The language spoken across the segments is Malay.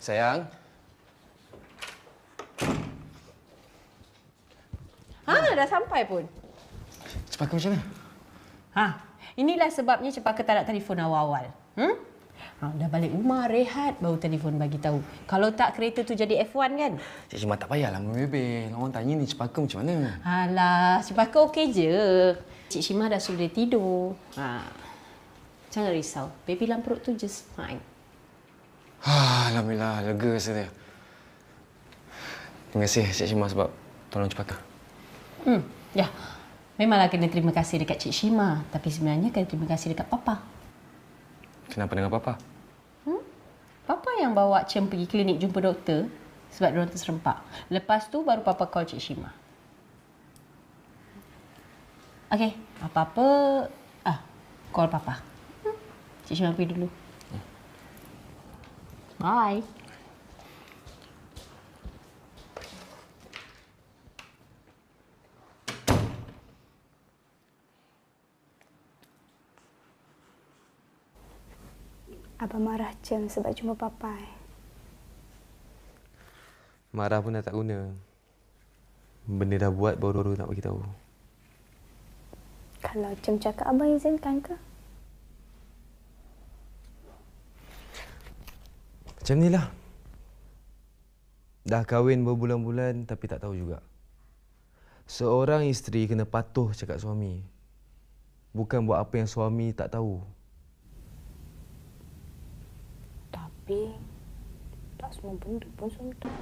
Sayang. Dah sampai pun. Cepaka macam mana? Inilah sebabnya Cepaka tak nak telefon awal-awal. Dah balik rumah, rehat, baru telefon bagi tahu. Kalau tak, kereta tu jadi F1 kan? Cik Syima tak payahlah membebel. Orang tanya ni Cepaka macam mana? Alah, Cepaka okey je. Cik Syima dah suruh dia tidur. Jangan risau. Baby dalam perut tu just fine. Alhamdulillah, lega rasa dia. Terima kasih Cik Syima sebab tolong Cepaka. Ya. Memanglah kena terima kasih dekat Cik Syima. Tapi sebenarnya kena terima kasih dekat Papa. Kenapa dengan Papa? Papa yang bawa Cem pergi klinik jumpa doktor sebab diorang terserempak. Lepas tu baru Papa call Cik Syima. Okey, apa-apa, call Papa. Cik Syima pergi dulu. Bye. Abang marah Cem sebab jumpa Papa. Marah pun dah tak guna. Benda dah buat baru nak bagi tahu. Kalau Cem cakap abang izinkan ke? Macam ni lah. Dah kahwin berbulan-bulan tapi tak tahu juga. Seorang isteri kena patuh cakap suami. Bukan buat apa yang suami tak tahu. Tapi tak semua benda pun suami tahu.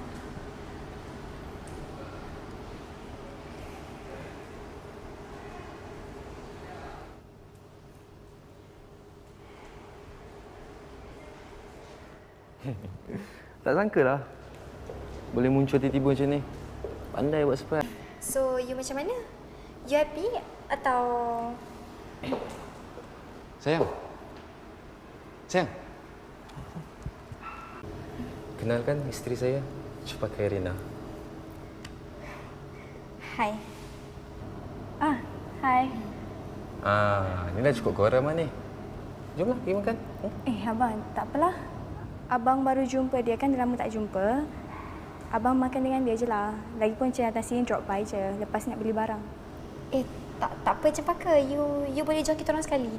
Tak sangkalah boleh muncul tiba-tiba macam ni. Pandai buat surprise. So, you macam mana? You happy atau... Sayang. Sayang. Kenalkan isteri saya, Cepaka Irina. Hai. Hai. Ni dah cukup garam ni. Jomlah pergi makan. Abang, tak apalah. Abang baru jumpa dia kan, dah lama tak jumpa. Abang makan dengan dia je lah. Lagipun Cik datang sini drop by je. Lepas nak beli barang. Tak apa Cepaka. You boleh join kita orang sekali.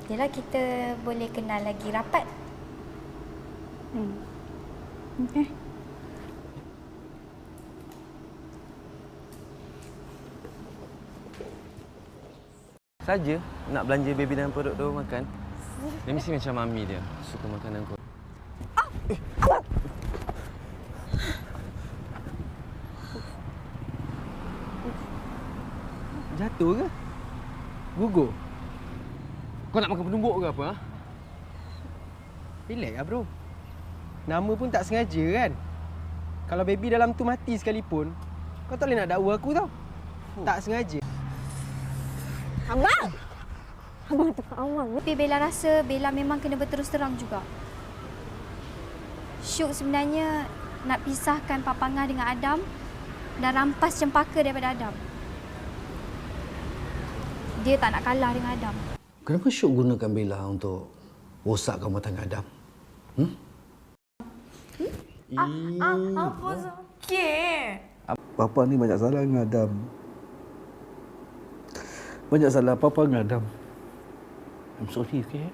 Yalah, kita boleh kenal lagi rapat. Okay. Saja nak belanja baby dalam perut tu makan. Dia mesti macam mami dia. Suka makanan kau. Jatuh ke? Gugur? Kau nak makan penumbuk ke apa? Relax lah bro. Nama pun tak sengaja kan. Kalau baby dalam tu mati sekalipun, kau tak boleh nak dakwa aku tau. Tak sengaja. Abang! Abang cakap awang. Tapi Bella rasa Bella memang kena berterus terang juga. Syuk sebenarnya nak pisahkan Papangah dengan Adam dan rampas Cempaka daripada Adam. Dia tak nak kalah dengan Adam. Kenapa Syuk gunakan Bella untuk rosakkan rumah tangga Adam? Apa sakit? Papa ni banyak salah dengan Adam. Banyak salah Papa dengan Adam. I'm sorry, okay?